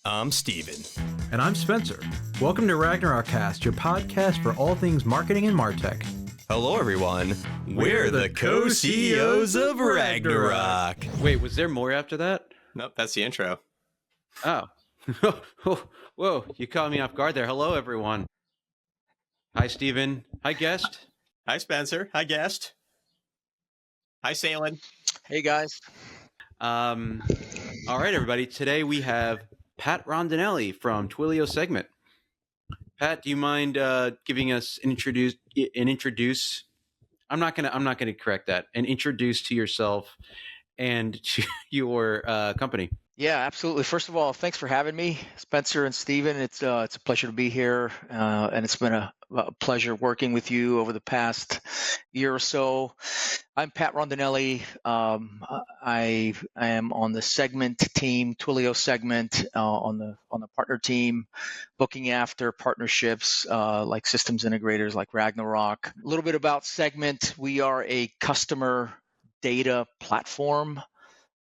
I'm Steven. And I'm Spencer. Welcome to Ragnarokast, your podcast for all things marketing and MarTech. Hello, everyone. We're the co-CEOs of Ragnarok. Wait, was there more after that? Nope, that's the intro. Oh. Whoa, you caught me off guard there. Hello, everyone. Hi, Steven. Hi, guest. Hi, Spencer. Hi, guest. Hi, Salen. Hey, guys. All right, everybody. Today we have Pat Rondinelli from Twilio Segment. Pat, do you mind giving us an introduce? I'm not gonna correct that. And introduce to yourself and to your company. Yeah, absolutely. First of all, thanks for having me, Spencer and Steven. It's a pleasure to be here, and it's been a pleasure working with you over the past year or so. I'm Pat Rondinelli. I am on the Segment team, Twilio Segment, on the partner team, looking after partnerships like systems integrators like Ragnarok. A little bit about Segment: we are a customer data platform.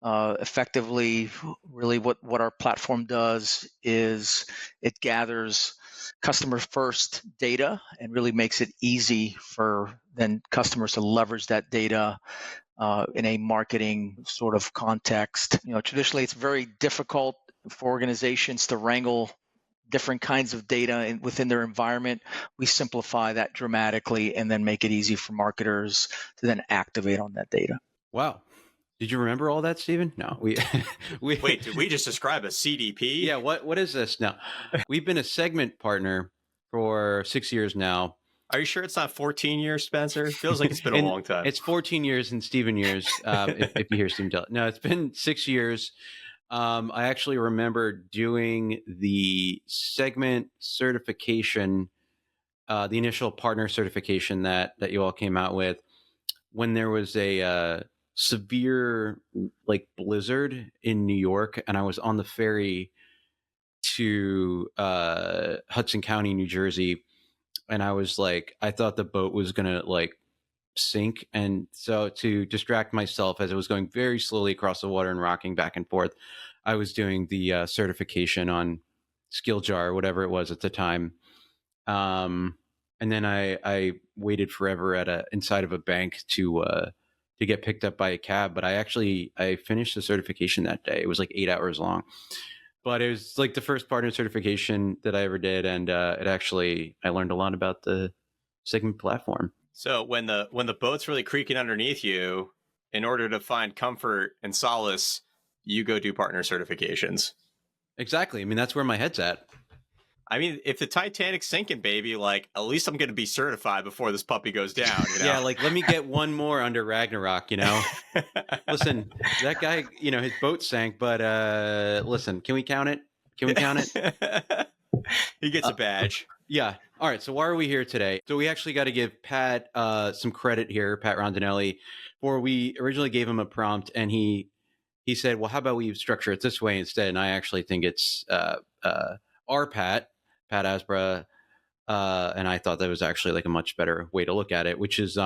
Effectively, really what our platform does is it gathers customer first data and really makes it easy for then customers to leverage that data in a marketing sort of context. Traditionally it's very difficult for organizations to wrangle different kinds of data within their environment. We simplify that dramatically and then make it easy for marketers to then activate on that data. Wow. Did you remember all that, Steven? No. Wait, did we just describe a CDP? Yeah, what is this now? We've been a Segment partner for 6 years now. Are you sure it's not 14 years, Spencer? Feels like it's been a long time. It's 14 years in Steven years, if you hear Steven tell it. No, it's been 6 years. I actually remember doing the Segment certification, the initial partner certification that you all came out with when there was a severe blizzard in New York, and I was on the ferry to Hudson County, New Jersey, and I was I thought the boat was gonna sink, and so to distract myself as it was going very slowly across the water and rocking back and forth, I was doing the certification on SkillJar, whatever it was at the time, and then I waited forever inside of a bank to get picked up by a cab. But I finished the certification that day. It was 8 hours long, but it was the first partner certification that I ever did. And I learned a lot about the Segment platform. So when the boat's really creaking underneath you, in order to find comfort and solace, you go do partner certifications. Exactly. I mean, that's where my head's at. I mean, if the Titanic's sinking, baby, at least I'm going to be certified before this puppy goes down. Yeah, let me get one more under Ragnarok, Listen, that guy, his boat sank, but listen, can we count it? He gets a badge. Yeah. All right, so why are we here today? So we actually got to give Pat some credit here, Pat Rondinelli, for we originally gave him a prompt, and he said, well, how about we structure it this way instead? And I actually think it's our Pat Asbra, and I thought that was actually a much better way to look at it, which is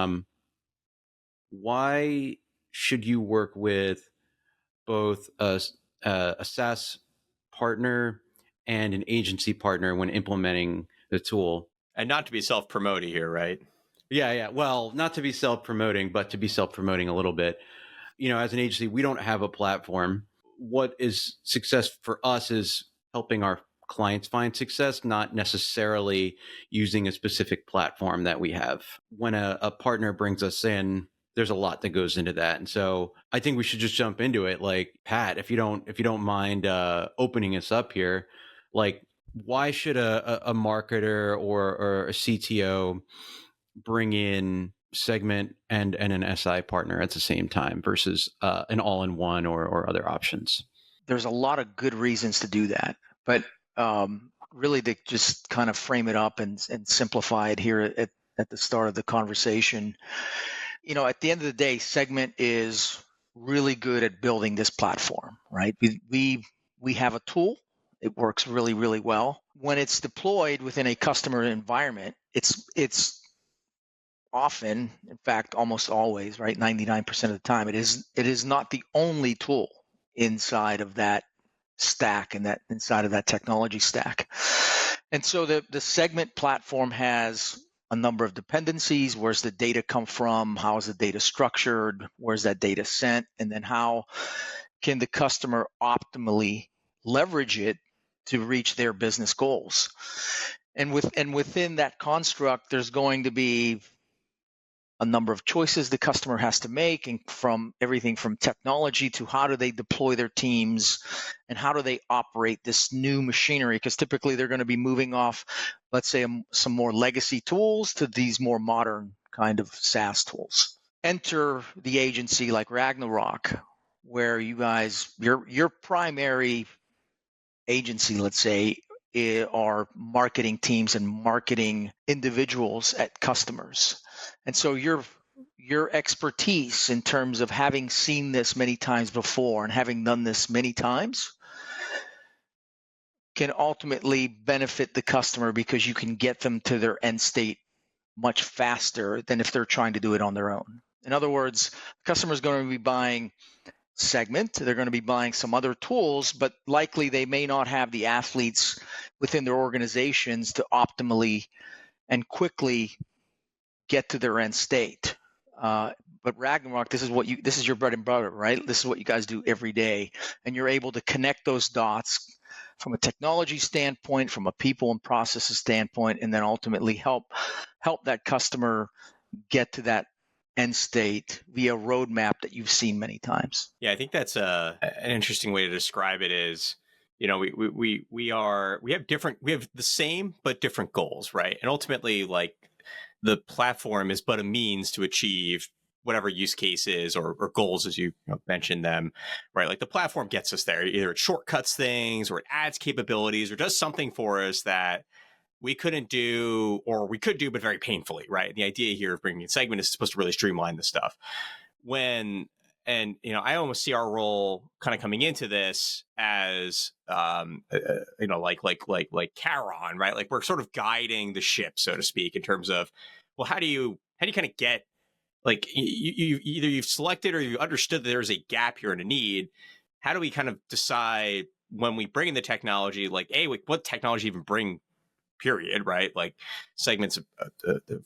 why should you work with both a SaaS partner and an agency partner when implementing the tool? And not to be self-promoting here, right? Yeah. Well, not to be self-promoting, but to be self-promoting a little bit. As an agency, we don't have a platform. What is success for us is helping our clients find success, not necessarily using a specific platform that we have. When a partner brings us in, there's a lot that goes into that. And so I think we should just jump into it. Pat, if you don't mind opening us up here, why should a marketer or a CTO bring in Segment and an SI partner at the same time versus an all-in-one or other options? There's a lot of good reasons to do that, but really to just kind of frame it up and simplify it here at the start of the conversation. At the end of the day, Segment is really good at building this platform, right? We have a tool. It works really, really well. When it's deployed within a customer environment, it's often, in fact, almost always, right, 99% of the time, it is not the only tool inside of that stack and that inside of that technology stack. And so the Segment platform has a number of dependencies. Where's the data come from? How is the data structured? Where's that data sent? And then how can the customer optimally leverage it to reach their business goals? And within that construct, there's going to be a number of choices the customer has to make, and from everything from technology to how do they deploy their teams and how do they operate this new machinery, because typically they're going to be moving off, let's say, some more legacy tools to these more modern kind of SaaS tools. Enter the agency like Ragnarok, where you guys, your primary agency, let's say, are marketing teams and marketing individuals at customers. And so your expertise in terms of having seen this many times before and having done this many times can ultimately benefit the customer, because you can get them to their end state much faster than if they're trying to do it on their own. In other words, the customer is going to be buying Segment, they're going to be buying some other tools, but likely they may not have the athletes within their organizations to optimally and quickly get to their end state. But Ragnarok, this is your bread and butter, right? This is what you guys do every day, and you're able to connect those dots from a technology standpoint, from a people and processes standpoint, and then ultimately help that customer get to that end state via roadmap that you've seen many times. Yeah, I think that's an interesting way to describe it. Is, we have the same but different goals, right? And ultimately, like, the platform is but a means to achieve whatever use cases or goals, as you mentioned them, right? Like, the platform gets us there. Either it shortcuts things, or it adds capabilities, or does something for us that we couldn't do, or we could do, but very painfully, right? And the idea here of bringing in Segment is supposed to really streamline the stuff. I almost see our role kind of coming into this as, like Charon, right? Like, we're sort of guiding the ship, so to speak, in terms of, well, how do you kind of get, like, you either you've selected or you understood that there's a gap here and a need. How do we kind of decide when we bring in the technology, like, what technology even bring, period, right? Like, Segment's,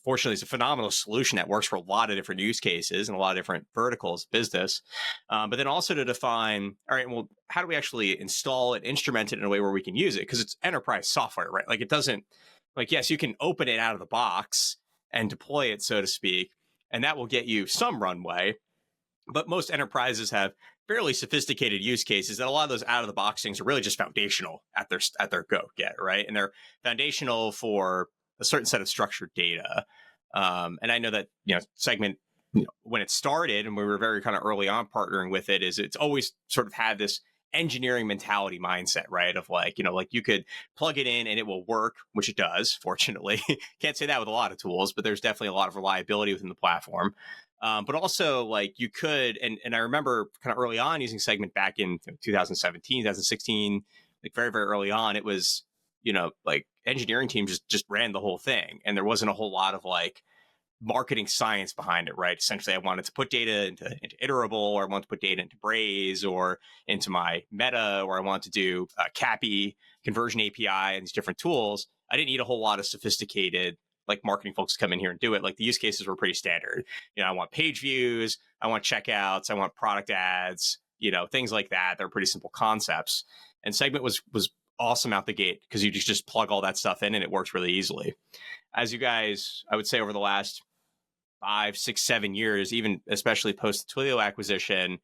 fortunately, it's a phenomenal solution that works for a lot of different use cases and a lot of different verticals of business. But then also to define, all right, well, how do we actually install it, instrument it in a way where we can use it? Because it's enterprise software, right? Like, it doesn't, like, yes, you can open it out of the box and deploy it, so to speak, and that will get you some runway. But most enterprises have fairly sophisticated use cases that a lot of those out of the box things are really just foundational at their go get, right? And they're foundational for a certain set of structured data. And I know that, Segment, when it started, and we were very kind of early on partnering with it, is it's always sort of had this engineering mentality mindset, right? Of like, like, you could plug it in and it will work, which it does, fortunately. Can't say that with a lot of tools, but there's definitely a lot of reliability within the platform. But also, like, you could, and I remember kind of early on using Segment back in 2017, 2016, like, very, very early on, it was, like, engineering teams just ran the whole thing. And there wasn't a whole lot of, like, marketing science behind it, right? Essentially, I wanted to put data into Iterable, or I wanted to put data into Braze, or into my Meta, or I wanted to do CAPI, conversion API, and these different tools. I didn't need a whole lot of sophisticated, like, marketing folks to come in here and do it. Like, the use cases were pretty standard. I want page views, I want checkouts, I want product ads, things like that. They're pretty simple concepts. And Segment was awesome out the gate, because you just plug all that stuff in and it works really easily. As you guys, I would say, over the last 5, 6, 7 years, even especially post the Twilio acquisition,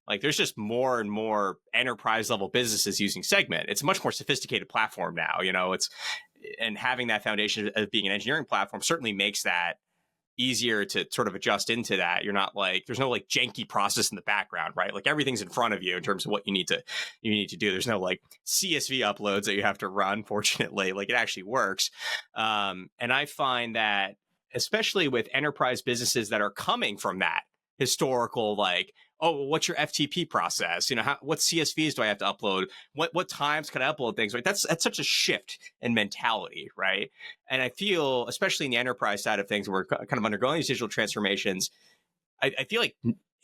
like, there's just more and more enterprise level businesses using Segment. It's a much more sophisticated platform now, and having that foundation of being an engineering platform certainly makes that easier to sort of adjust into that. You're not like, there's no, like, janky process in the background, right? Like, everything's in front of you in terms of what you need to do. There's no, like, CSV uploads that you have to run, fortunately. Like, it actually works. And I find that, especially with enterprise businesses that are coming from that historical, like, oh, what's your FTP process? What CSVs do I have to upload? What times can I upload things? Right? That's such a shift in mentality, right? And I feel, especially in the enterprise side of things, we're kind of undergoing these digital transformations. I feel like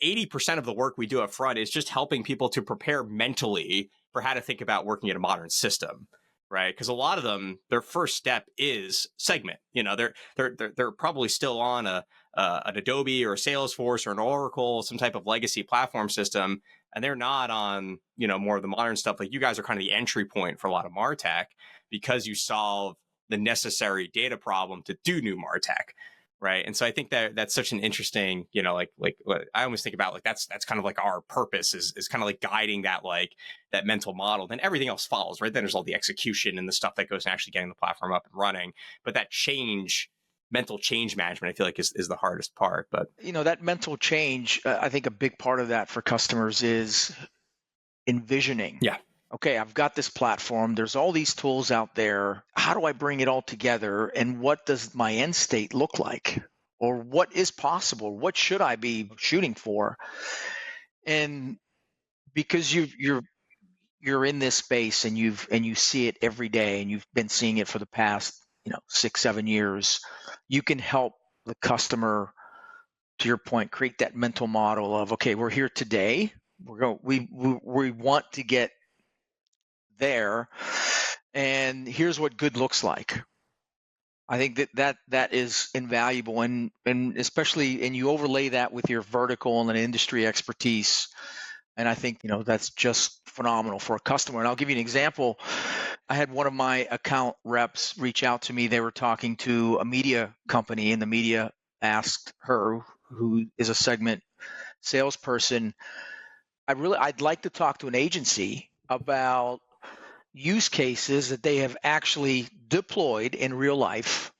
80% of the work we do up front is just helping people to prepare mentally for how to think about working in a modern system, right? Because a lot of them, their first step is Segment. They're probably still on an Adobe or a Salesforce or an Oracle, some type of legacy platform system, and they're not on more of the modern stuff. Like you guys are kind of the entry point for a lot of MarTech because you solve the necessary data problem to do new MarTech. Right. And so I think that that's such an interesting, like I always think about like that's kind of like our purpose is kind of like guiding that mental model. Then everything else follows. Right. Then there's all the execution and the stuff that goes in actually getting the platform up and running. But that mental change management, I feel like is the hardest part. But that mental change, I think a big part of that for customers is envisioning. Yeah. Okay, I've got this platform. There's all these tools out there. How do I bring it all together? And what does my end state look like? Or what is possible? What should I be shooting for? And because you're in this space and you see it every day and you've been seeing it for the past 6-7 years, you can help the customer, to your point, create that mental model of, okay, we're here today. We want to get there, and here's what good looks like. I think that is invaluable, and especially, and you overlay that with your vertical and industry expertise, and I think that's just phenomenal for a customer. And I'll give you an example. I had one of my account reps reach out to me. They were talking to a media company, and the media asked her, who is a Segment salesperson, I'd like to talk to an agency about use cases that they have actually deployed in real life,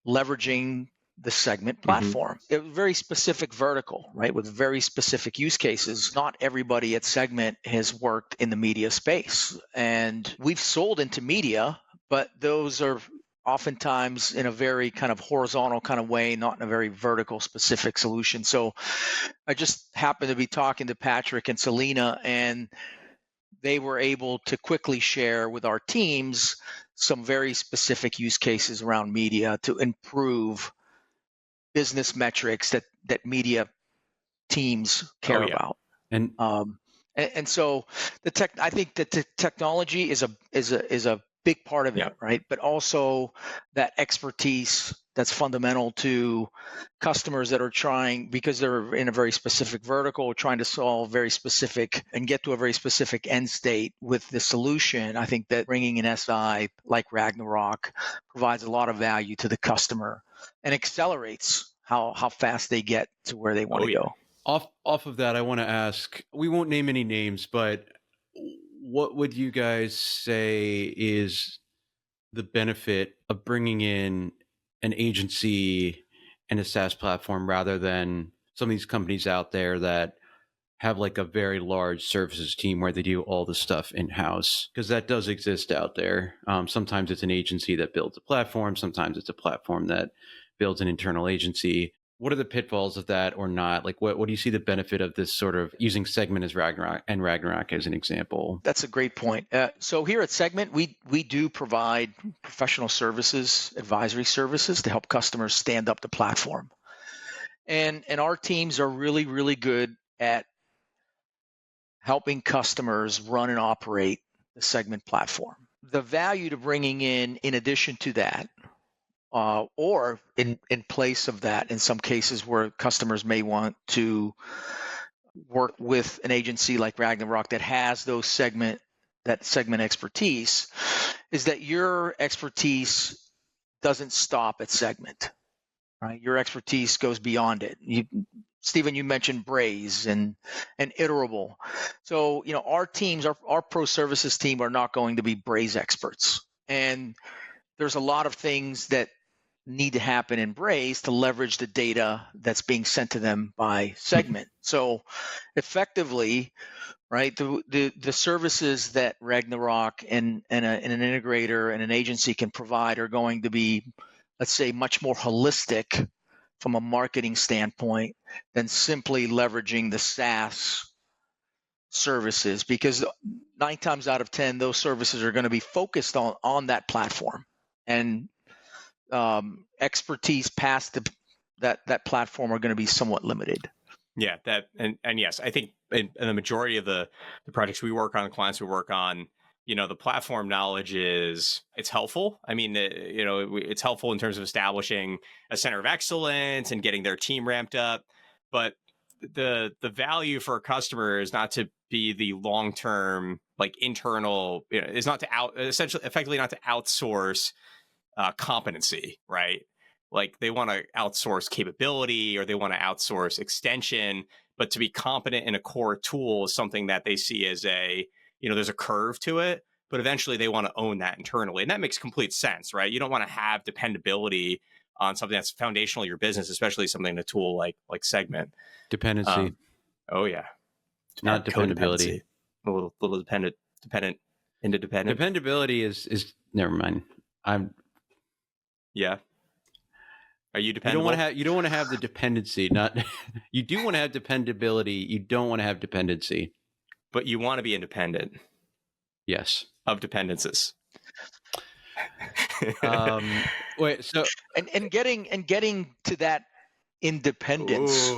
leveraging the Segment platform. It was very specific vertical, right, with very specific use cases. Not everybody at Segment has worked in the media space, and we've sold into media, but those are oftentimes in a very kind of horizontal kind of way, not in a very vertical specific solution. So I just happened to be talking to Patrick and Selena, and they were able to quickly share with our teams some very specific use cases around media to improve business metrics that media teams care about. And so I think that the technology is a big part of it, right? But also that expertise that's fundamental to customers that are trying, because they're in a very specific vertical, trying to solve very specific and get to a very specific end state with the solution. I think that bringing an SI like Ragnarok provides a lot of value to the customer and accelerates how fast they get to where they want to go. Off of that, I want to ask, we won't name any names, but what would you guys say is the benefit of bringing in an agency and a SaaS platform rather than some of these companies out there that have like a very large services team where they do all the stuff in-house? Because that does exist out there. Sometimes it's an agency that builds a platform. Sometimes it's a platform that builds an internal agency. What are the pitfalls of that or not? Like, what do you see the benefit of this sort of using Segment as Ragnarok as an example? That's a great point. So here at Segment, we do provide professional services, advisory services to help customers stand up the platform. And our teams are really, really good at helping customers run and operate the Segment platform. The value to bringing in addition to that, or in place of that, in some cases where customers may want to work with an agency like Ragnarok that has that segment expertise, is that your expertise doesn't stop at Segment, right? Your expertise goes beyond it. Stephen, you mentioned Braze and Iterable. So, our teams, our pro services team are not going to be Braze experts. And there's a lot of things that need to happen in Braze to leverage the data that's being sent to them by Segment. So effectively, right, the services that Ragnarok and an integrator and an agency can provide are going to be, let's say, much more holistic from a marketing standpoint than simply leveraging the SaaS services, because 9 times out of 10, those services are going to be focused on that platform, and expertise past that platform are going to be somewhat limited. Yeah, and yes, I think in the majority of the projects we work on, the clients we work on, the platform knowledge it's helpful. I mean, it's helpful in terms of establishing a center of excellence and getting their team ramped up. But the value for a customer is not to be the long-term, like, internal, is not to effectively not to outsource competency, right? Like, they want to outsource capability, or they want to outsource extension, but to be competent in a core tool is something that they see as there's a curve to it, but eventually they want to own that internally. And that makes complete sense, right? You don't want to have dependability on something that's foundational to your business, especially something in a tool like Segment. Dependency. Oh yeah. Not dependability. A little dependent, interdependent. Dependability is never mind. Yeah. Are you dependable? You don't want to have the dependency. Not you do want to have dependability. You don't want to have dependency. But you want to be independent. Yes. Of dependencies. Wait. So and getting to that independence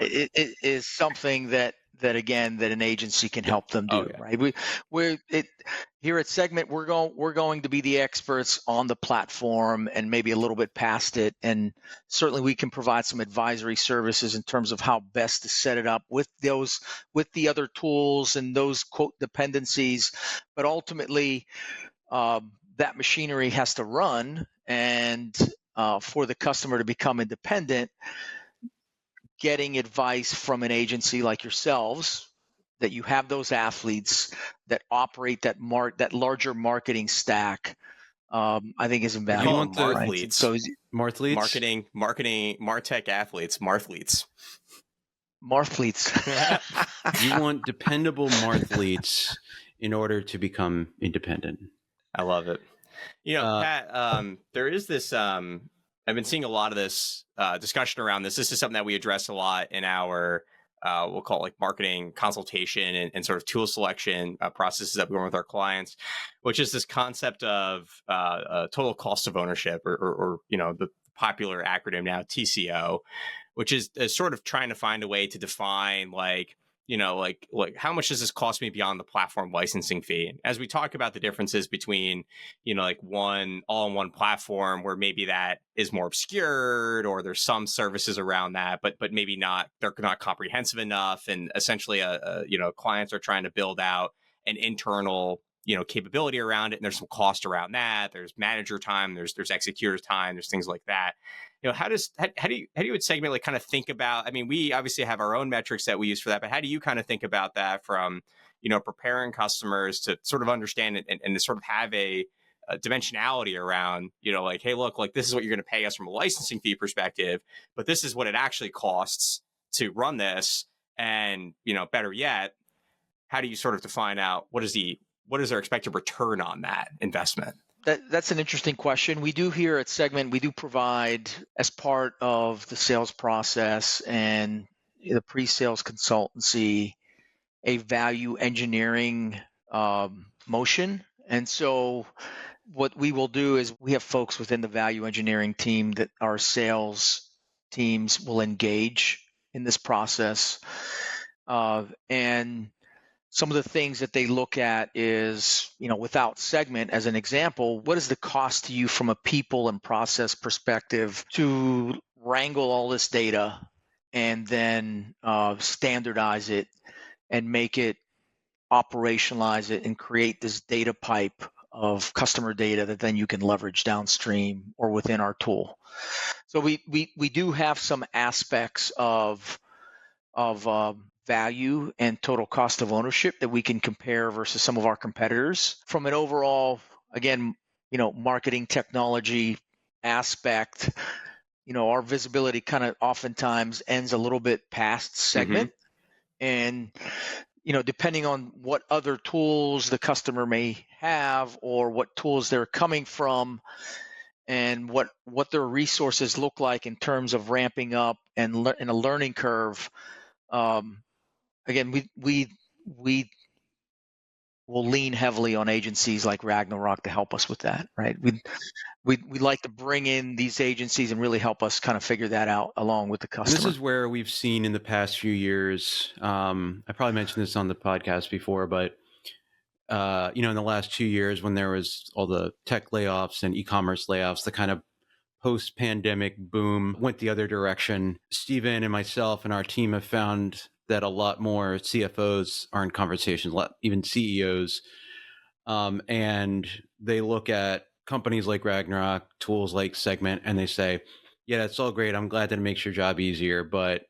it is something that again that an agency can help them do. Right? We're here at Segment, we're going to be the experts on the platform and maybe a little bit past it, and certainly we can provide some advisory services in terms of how best to set it up with the other tools and those quote dependencies. But ultimately, that machinery has to run, and for the customer to become independent, getting advice from an agency like yourselves, that you have those athletes that operate that larger marketing stack, I think is invaluable. Marthletes. So Marthletes? Marketing, Martech athletes, Marthletes. You want dependable Marthletes in order to become independent. I love it. Pat, there is this, I've been seeing a lot of this discussion around this. This is something that we address a lot in our, we'll call it like marketing consultation and sort of tool selection processes that we run with our clients, which is this concept of total cost of ownership, or the popular acronym now, TCO, which is sort of trying to find a way to define like how much does this cost me beyond the platform licensing fee? And as we talk about the differences between, like one all-in-one platform where maybe that is more obscured, or there's some services around that, but maybe they're not comprehensive enough. And essentially, clients are trying to build out an internal, capability around it. And there's some cost around that. There's manager time, there's executor's time, there's things like that. How do you at Segment like kind of think about? I mean, we obviously have our own metrics that we use for that, but how do you kind of think about that from, preparing customers to sort of understand it and to sort of have a dimensionality around, like, hey, look, like this is what you're going to pay us from a licensing fee perspective, but this is what it actually costs to run this, and better yet, how do you sort of define out what is their expected return on that investment? That's an interesting question. We do here at Segment, we do provide, as part of the sales process and the pre-sales consultancy, a value engineering motion. And so what we will do is we have folks within the value engineering team that our sales teams will engage in this process. And some of the things that they look at is, without Segment as an example, what is the cost to you from a people and process perspective to wrangle all this data and then standardize it and make it, operationalize it, and create this data pipe of customer data that then you can leverage downstream or within our tool. So we do have some aspects of value and total cost of ownership that we can compare versus some of our competitors. From an overall, again, marketing technology aspect, our visibility kind of oftentimes ends a little bit past Segment. Mm-hmm. And, depending on what other tools the customer may have or what tools they're coming from and what their resources look like in terms of ramping up and in a learning curve, again, we we'll lean heavily on agencies like Ragnarok to help us with that, right? We like to bring in these agencies and really help us kind of figure that out along with the And customer. this is where we've seen in the past few years. I probably mentioned this on the podcast before, but in the last 2 years when there was all the tech layoffs and e-commerce layoffs, the kind of post-pandemic boom went the other direction. Steven and myself and our team have found that a lot more CFOs are in conversations, even CEOs, and they look at companies like Ragnarok, tools like Segment, and they say, "Yeah, that's all great. I'm glad that it makes your job easier, but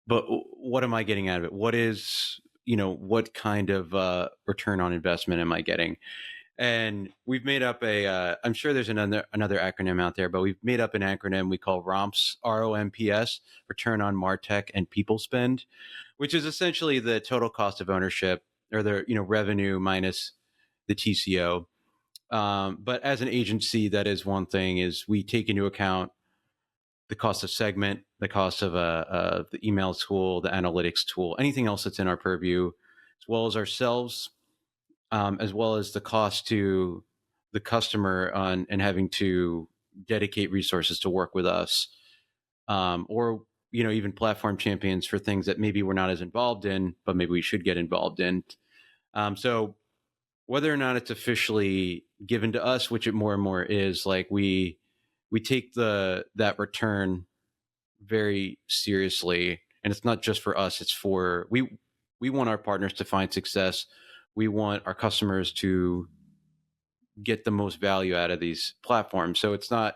what am I getting out of it? What kind of return on investment am I getting?" And we've made up I'm sure there's another acronym out there, but we've made up an acronym we call ROMPS, ROMPS, Return on MarTech and People Spend, which is essentially the total cost of ownership, or the revenue minus the TCO. But as an agency, that is one thing, is we take into account the cost of Segment, the cost of the email tool, the analytics tool, anything else that's in our purview, as well as ourselves, as well as the cost to the customer and having to dedicate resources to work with us, or even platform champions for things that maybe we're not as involved in, but maybe we should get involved in. So whether or not it's officially given to us, which it more and more is, like we take that return very seriously, and it's not just for us. It's for we want our partners to find success. We want our customers to get the most value out of these platforms. So it's not,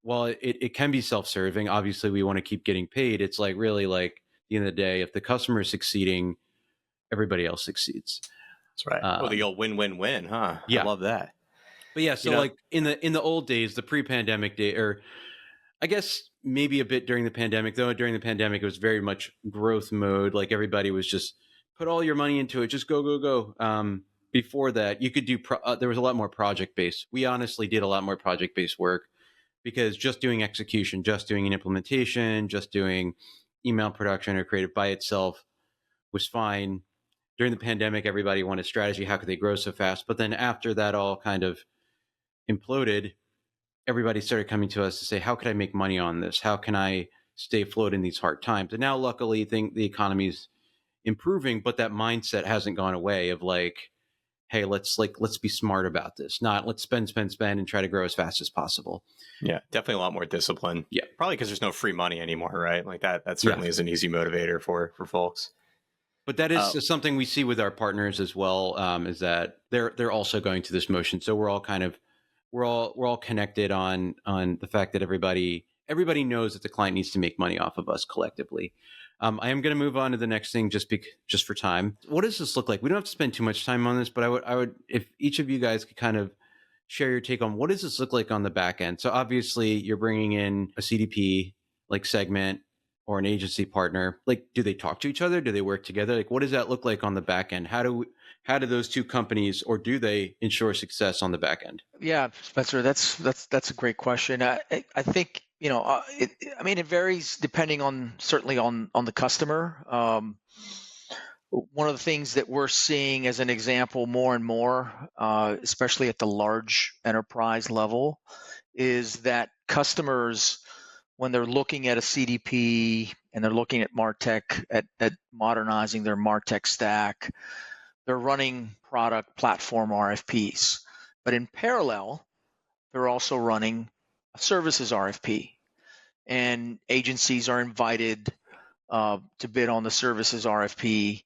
while it can be self-serving, obviously we want to keep getting paid. It's like, really, like, at the end of the day, if the customer is succeeding, everybody else succeeds. That's right. Well, the old win-win-win, huh? Yeah. I love that. But yeah, so like in the old days, the pre-pandemic day, or I guess maybe a bit during the pandemic, though during the pandemic, it was very much growth mode. Like everybody was just put all your money into it, just go, go, go. Before that, you could do, there was a lot more project-based. We honestly did a lot more project-based work, because just doing execution, just doing an implementation, just doing email production or creative by itself was fine. During the pandemic, everybody wanted strategy. How could they grow so fast? But then after that all kind of imploded, everybody started coming to us to say, how could I make money on this? How can I stay afloat in these hard times? And now, luckily, the economy's improving, but that mindset hasn't gone away of like, hey, let's be smart about this. Not let's spend, and try to grow as fast as possible. Yeah, definitely a lot more discipline. Yeah. Probably because there's no free money anymore, right? Like that certainly is an easy motivator for folks. But that is something we see with our partners as well, is that they're also going through this motion. So we're all kind of, we're all connected on the fact that everybody knows that the client needs to make money off of us collectively. I am going to move on to the next thing just for time. What does this look like? We don't have to spend too much time on this, but I would if each of you guys could kind of share your take on what does this look like on the back end. So obviously you're bringing in a CDP like Segment or an agency partner. Like, do they talk to each other? Do they work together? Like, what does that look like on the back end? How do those two companies, or do they ensure success on the back end? Yeah, Spencer, that's a great question. I think it varies depending certainly on the customer. One of the things that we're seeing as an example more and more, especially at the large enterprise level, is that customers, when they're looking at a CDP and they're looking at MarTech, at modernizing their MarTech stack, they're running product platform RFPs. But in parallel, they're also running a services RFP. And agencies are invited to bid on the services RFP.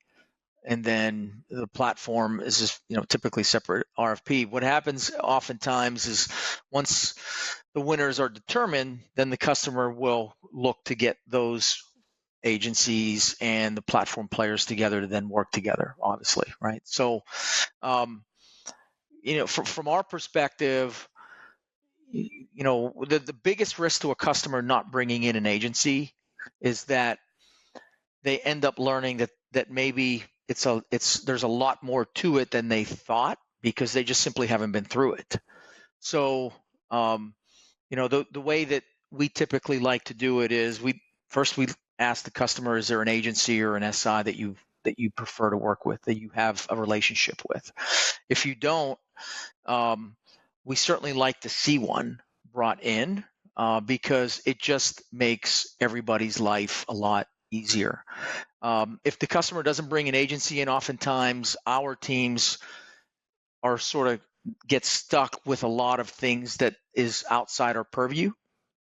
And then the platform is just, typically separate RFP. What happens oftentimes is once the winners are determined, then the customer will look to get those agencies and the platform players together to then work together, obviously, right? So, from our perspective, the biggest risk to a customer not bringing in an agency is that they end up learning that maybe there's a lot more to it than they thought, because they just simply haven't been through it. So, the way that we typically like to do it is we ask the customer, is there an agency or an SI that that you prefer to work with, that you have a relationship with. If you don't, we certainly like to see one brought in because it just makes everybody's life a lot easier. If the customer doesn't bring an agency in, oftentimes our teams are sort of get stuck with a lot of things that is outside our purview.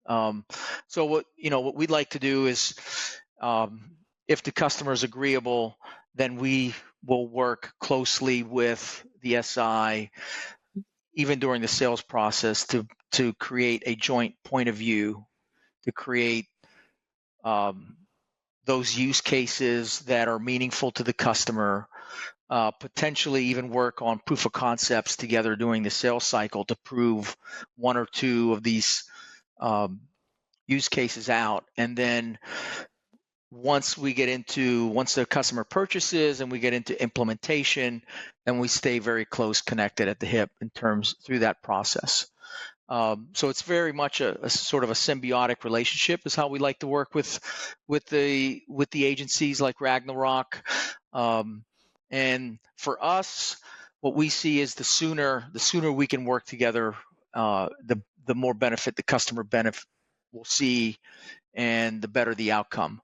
So what we'd like to do is, if the customer is agreeable, then we will work closely with the SI, even during the sales process, to create a joint point of view, to create those use cases that are meaningful to the customer, potentially even work on proof of concepts together during the sales cycle to prove one or two of these use cases out. And then once the customer purchases and we get into implementation, then we stay very close connected at the hip through that process. So it's very much a sort of a symbiotic relationship is how we like to work with the agencies like Ragnarok. And for us, what we see is the sooner we can work together, the more benefit the customer will see, and the better the outcome.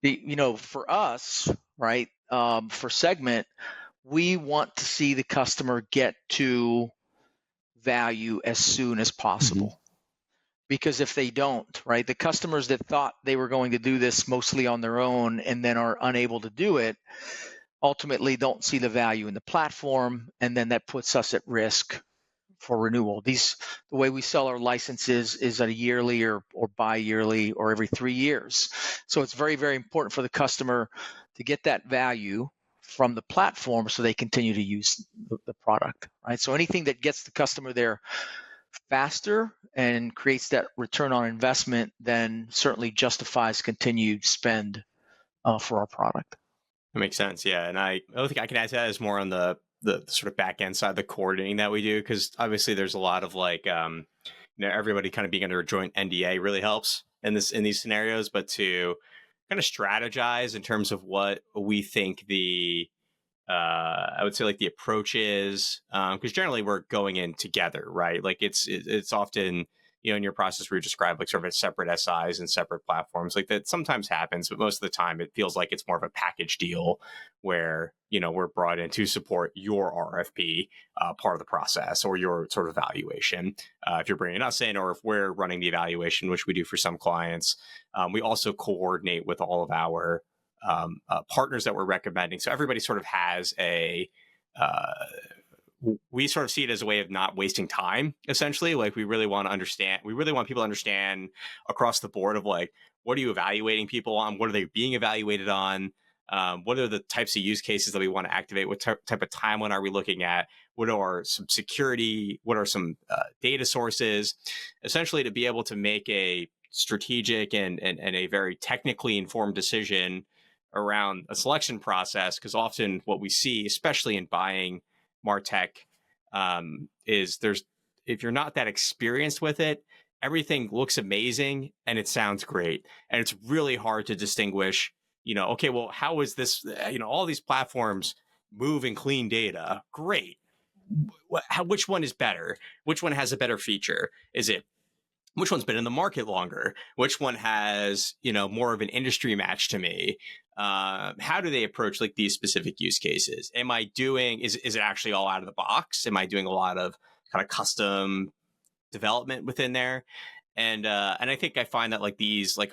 For us, right, for Segment, we want to see the customer get to value as soon as possible. Mm-hmm. Because if they don't, right, the customers that thought they were going to do this mostly on their own and then are unable to do it, ultimately don't see the value in the platform, and then that puts us at risk for renewal. The way we sell our licenses is at a yearly or bi-yearly or every 3 years. So it's very, very important for the customer to get that value from the platform so they continue to use the product, right? So anything that gets the customer there faster and creates that return on investment then certainly justifies continued spend for our product. That makes sense. Yeah. And I don't think I can add to that is more on the sort of back end side, the coordinating that we do, because obviously there's a lot of everybody kind of being under a joint NDA really helps in these scenarios, but to kind of strategize in terms of what we think I would say like the approach is, because generally we're going in together, right? Like it's often, in your process where you describe like sort of a separate SIs and separate platforms, like that sometimes happens, but most of the time it feels like it's more of a package deal where, we're brought in to support your RFP part of the process or your sort of evaluation. If you're bringing us in, or if we're running the evaluation, which we do for some clients, we also coordinate with all of our partners that we're recommending. So everybody sort of has we sort of see it as a way of not wasting time, essentially. Like we really want people to understand across the board of like, what are you evaluating people on? What are they being evaluated on? What are the types of use cases that we want to activate? What type of timeline are we looking at? What are some security? What are some data sources? Essentially to be able to make a strategic and a very technically informed decision around a selection process. Because often what we see, especially in buying MarTech, is if you're not that experienced with it, everything looks amazing and it sounds great. And it's really hard to distinguish, okay, well, how is this, all these platforms move and clean data. Great. Which one is better? Which one has a better feature? Which one's been in the market longer? Which one has, more of an industry match to me? How do they approach like these specific use cases? Is it actually all out of the box? Am I doing a lot of kind of custom development within there? And I think I find that like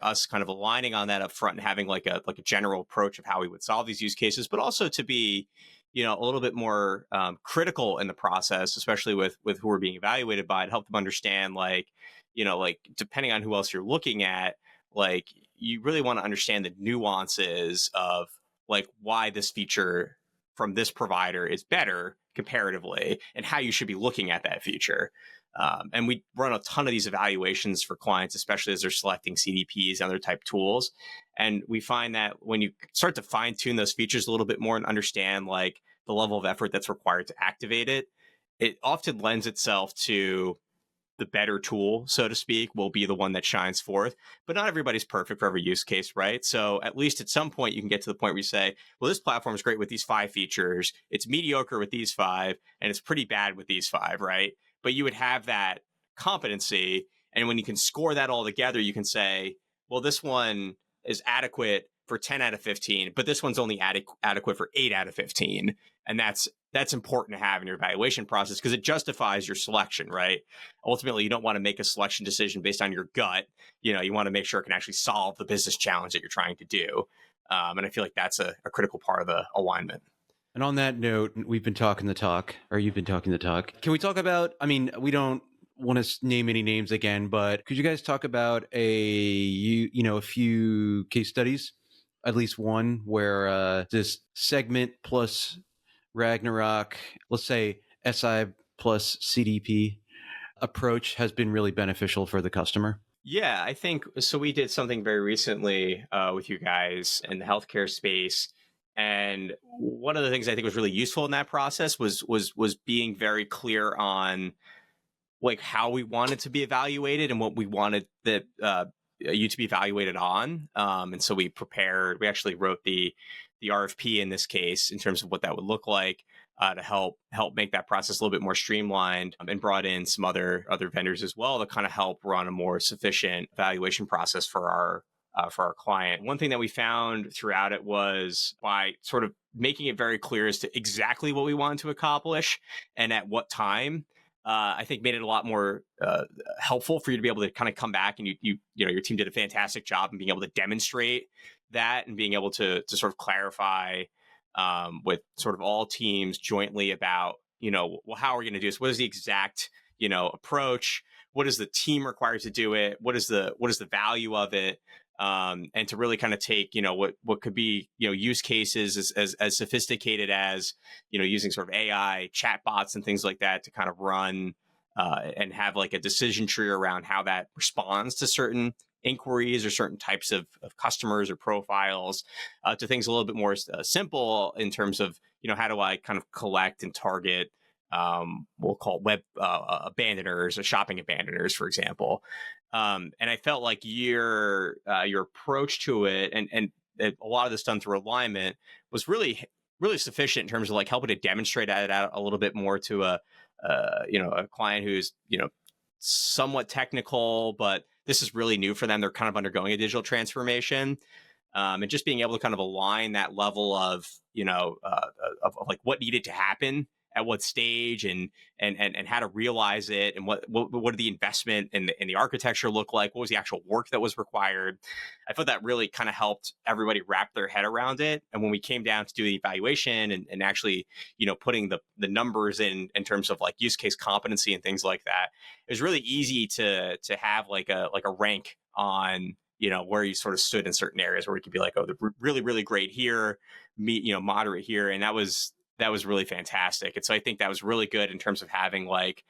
us kind of aligning on that up front and having like a general approach of how we would solve these use cases, but also to be, a little bit more critical in the process, especially with who we're being evaluated by, to help them understand like depending on who else you're looking at, like you really want to understand the nuances of like why this feature from this provider is better comparatively and how you should be looking at that feature. And we run a ton of these evaluations for clients, especially as they're selecting CDPs and other type tools. And we find that when you start to fine tune those features a little bit more and understand like the level of effort that's required to activate it, it often lends itself to the better tool, so to speak, will be the one that shines forth. But not everybody's perfect for every use case, right? So at least at some point you can get to the point where you say, well, this platform is great with these 5 features, it's mediocre with these 5, and it's pretty bad with these 5, right? But you would have that competency, and when you can score that all together, you can say, well, this one is adequate for 10 out of 15, but this one's only adequate for 8 out of 15. And that's important to have in your evaluation process because it justifies your selection, right? Ultimately, you don't want to make a selection decision based on your gut. You want to make sure it can actually solve the business challenge that you're trying to do. And I feel like that's a critical part of the alignment. And on that note, we've been talking the talk, or you've been talking the talk. Can we talk about, we don't want to name any names again, but could you guys talk about a few case studies, at least one where this Segment plus Ragnarok, let's say SI plus CDP approach has been really beneficial for the customer? Yeah, I think so. We did something very recently with you guys in the healthcare space. And one of the things I think was really useful in that process was being very clear on like how we wanted to be evaluated and what we wanted that you to be evaluated on. And so we actually wrote the RFP in this case in terms of what that would look like to help make that process a little bit more streamlined, and brought in some other vendors as well to kind of help run a more sufficient evaluation process for our client. One thing that we found throughout it was by sort of making it very clear as to exactly what we wanted to accomplish and at what time, I think made it a lot more helpful for you to be able to kind of come back and your team did a fantastic job in being able to demonstrate that and being able to sort of clarify with sort of all teams jointly about, well, how are we going to do this? What is the exact, approach? What is the team required to do it? What is the value of it? And to really kind of take, what could be, use cases as sophisticated as, using sort of AI chatbots and things like that to kind of run and have like a decision tree around how that responds to certain inquiries or certain types of customers or profiles, to things a little bit more simple in terms of, how do I kind of collect and target, we'll call web abandoners or shopping abandoners, for example. And I felt like your approach to it and a lot of this done through alignment was really, really sufficient in terms of like helping to demonstrate that out a little bit more to a client who's, somewhat technical, but this is really new for them. They're kind of undergoing a digital transformation. And just being able to kind of align that level of, of like what needed to happen at what stage and how to realize it and what did the investment and the architecture look like? What was the actual work that was required? I thought that really kind of helped everybody wrap their head around it. And when we came down to do the evaluation and actually, putting the numbers in terms of like use case competency and things like that, it was really easy to have like a rank on, where you sort of stood in certain areas where we could be like, oh, they're really, really great here, moderate here. And that was really fantastic. And so I think that was really good in terms of having like,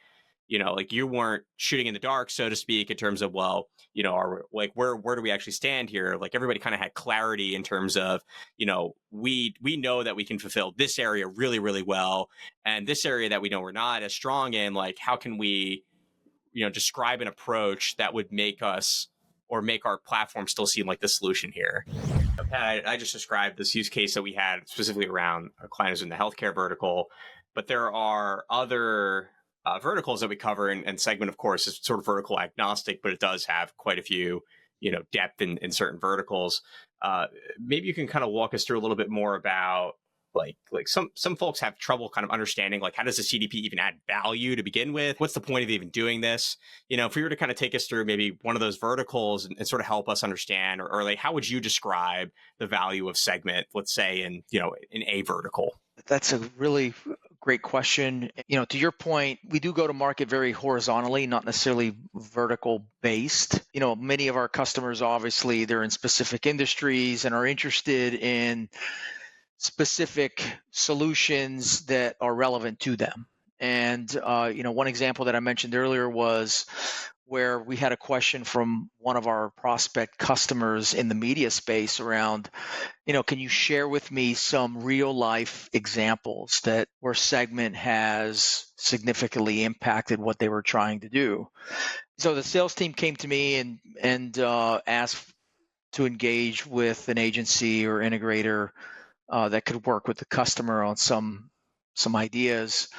like you weren't shooting in the dark, so to speak, in terms of, well, where do we actually stand here? Like everybody kind of had clarity in terms of, we know that we can fulfill this area really, really well. And this area that we know we're not as strong in, like, how can we, describe an approach that would make us or make our platform still seem like the solution here. Pat, I just described this use case that we had specifically around a client who's in the healthcare vertical, but there are other verticals that we cover, and Segment, of course, is sort of vertical agnostic, but it does have quite a few, depth in certain verticals. Maybe you can kind of walk us through a little bit more about like some folks have trouble kind of understanding, like, how does the CDP even add value to begin with? What's the point of even doing this? If you were to kind of take us through maybe one of those verticals and sort of help us understand, or like, how would you describe the value of Segment, let's say in a vertical? That's a really great question. To your point, we do go to market very horizontally, not necessarily vertical based. Many of our customers, obviously, they're in specific industries and are interested in specific solutions that are relevant to them. And, one example that I mentioned earlier was where we had a question from one of our prospect customers in the media space around, can you share with me some real life examples that where Segment has significantly impacted what they were trying to do? So the sales team came to me and asked to engage with an agency or integrator that could work with the customer on some ideas.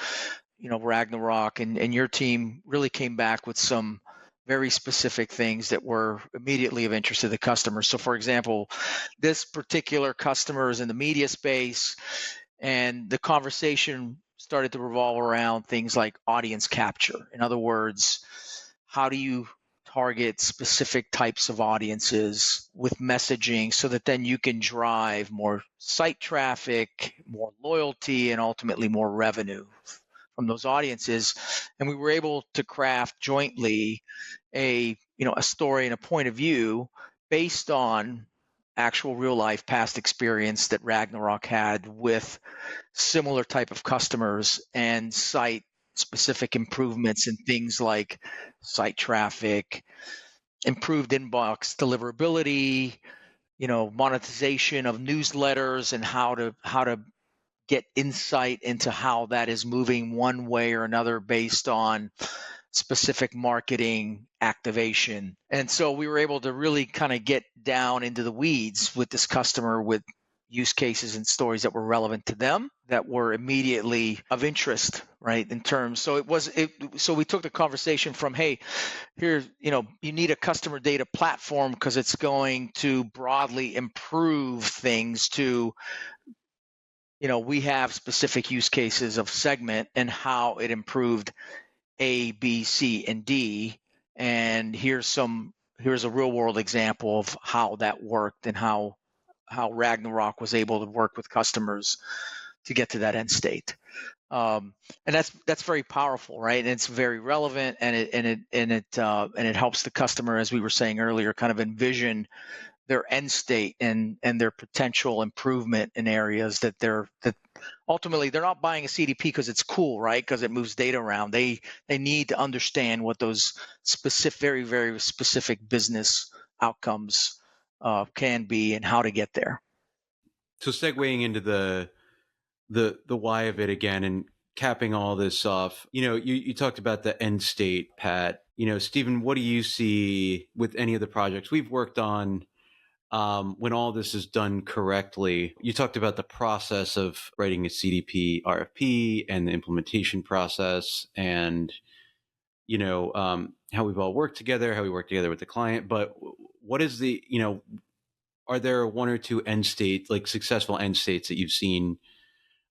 Ragnarok and your team really came back with some very specific things that were immediately of interest to the customer. So for example, this particular customer is in the media space, and the conversation started to revolve around things like audience capture. In other words, how do you target specific types of audiences with messaging so that then you can drive more site traffic, more loyalty, and ultimately more revenue from those audiences? And we were able to craft jointly a story and a point of view based on actual real life past experience that Ragnarok had with similar type of customers, and site specific improvements in things like site traffic, improved inbox deliverability, monetization of newsletters, and how to get insight into how that is moving one way or another based on specific marketing activation. And so we were able to really kind of get down into the weeds with this customer with use cases and stories that were relevant to them, that were immediately of interest, right? In terms, so we took the conversation from, hey, here, you need a customer data platform because it's going to broadly improve things, to, we have specific use cases of Segment and how it improved A, B, C, and D. And here's a real world example of how that worked, and how Ragnarok was able to work with customers to get to that end state. And that's very powerful, right? And it's very relevant, and it helps the customer, as we were saying earlier, kind of envision their end state and their potential improvement in areas that ultimately they're not buying a CDP because it's cool, right? Because it moves data around. They need to understand what those specific, very, very specific business outcomes can be and how to get there. So segueing into the why of it again and capping all this off, you talked about the end state, Pat. Stephen, what do you see with any of the projects we've worked on? When all this is done correctly? You talked about the process of writing a CDP RFP and the implementation process, and how we've all worked together, how we work together with the client. But what is are there one or two end states, like successful end states that you've seen?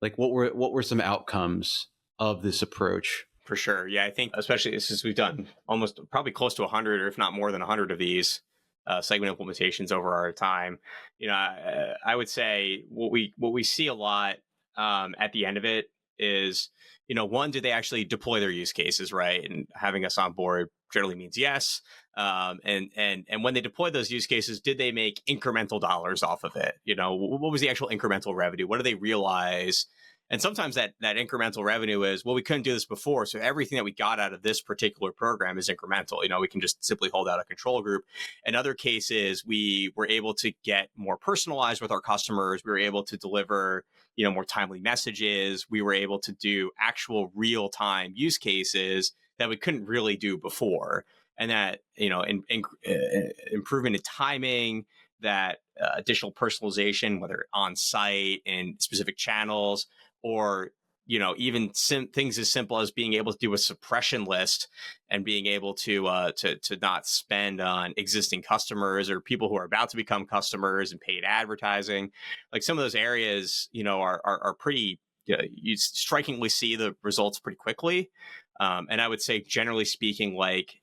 Like what were some outcomes of this approach? For sure. Yeah, I think especially since we've done almost probably close to 100, or if not more than 100 of these Segment implementations over our time, I would say what we see a lot at the end of it is, one, do they actually deploy their use cases, right? And having us on board generally means yes. And when they deploy those use cases, did they make incremental dollars off of it? What was the actual incremental revenue? What do they realize? And sometimes that incremental revenue is, well, we couldn't do this before, so everything that we got out of this particular program is incremental. We can just simply hold out a control group. In other cases, we were able to get more personalized with our customers. We were able to deliver, more timely messages. We were able to do actual real-time use cases that we couldn't really do before. And that, improvement in timing, that additional personalization, whether on site in specific channels, or even things as simple as being able to do a suppression list and being able to not spend on existing customers or people who are about to become customers and paid advertising. Like some of those areas, are pretty. You strikingly see the results pretty quickly, and I would say, generally speaking, like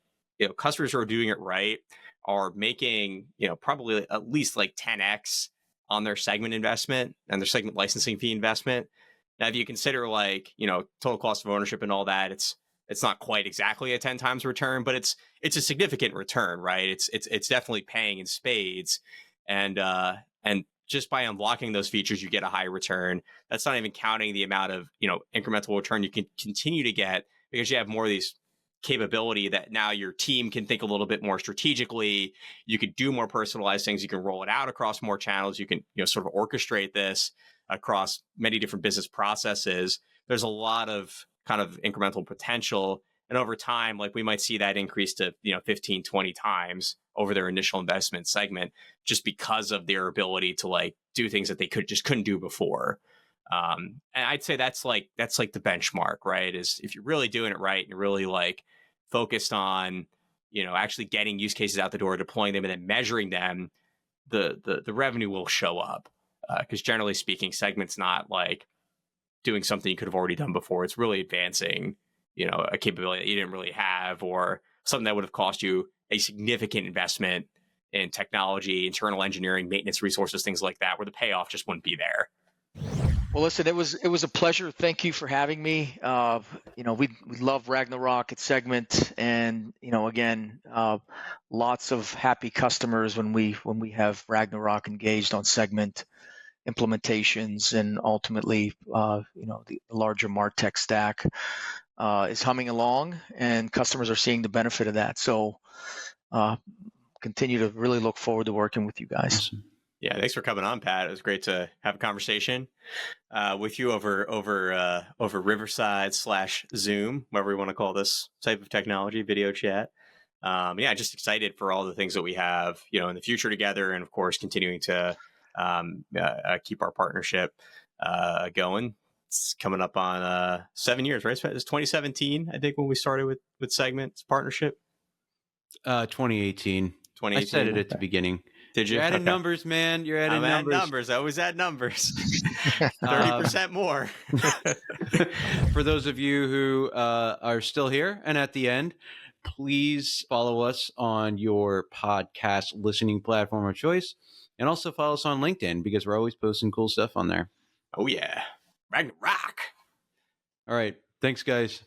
customers who are doing it right are making probably at least like 10x on their Segment investment and their Segment licensing fee investment. Now, if you consider total cost of ownership and all that, it's not quite exactly a 10 times return, but it's a significant return, right? It's definitely paying in spades, and just by unlocking those features, you get a high return. That's not even counting the amount of incremental return you can continue to get because you have more of these capability that now your team can think a little bit more strategically. You could do more personalized things. You can roll it out across more channels. You can, sort of orchestrate this across many different business processes. There's a lot of kind of incremental potential. And over time, like we might see that increase to, 15, 20 times over their initial investment segment, just because of their ability to like do things that they couldn't do before. And I'd say that's like the benchmark, right? Is if you're really doing it right and you're really like focused on, actually getting use cases out the door, deploying them, and then measuring them, the revenue will show up. Because generally speaking, Segment's not like doing something you could have already done before. It's really advancing, a capability that you didn't really have, or something that would have cost you a significant investment in technology, internal engineering, maintenance resources, things like that, where the payoff just wouldn't be there. Well, listen, it was a pleasure. Thank you for having me. We love Ragnarok at Segment, and again, lots of happy customers when we have Ragnarok engaged on Segment implementations, and ultimately, the larger MarTech stack is humming along, and customers are seeing the benefit of that. So, continue to really look forward to working with you guys. Awesome. Yeah, thanks for coming on, Pat. It was great to have a conversation with you over Riverside/Zoom, whatever we want to call this type of technology, video chat. Just excited for all the things that we have, in the future together, and of course, continuing to keep our partnership going. It's coming up on 7 years, right? It's 2017, I think, when we started with Segment's partnership. 2018. I 2018. said it at the beginning. Did you? You're adding Okay. numbers, man. You're adding numbers. I always add numbers. 30% more. For those of you who are still here and at the end, please follow us on your podcast listening platform of choice, and also follow us on LinkedIn, because we're always posting cool stuff on there. Oh, yeah. Ragnarok. All right. Thanks, guys.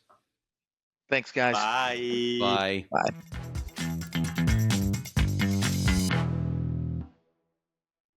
Thanks, guys. Bye. Bye. Bye.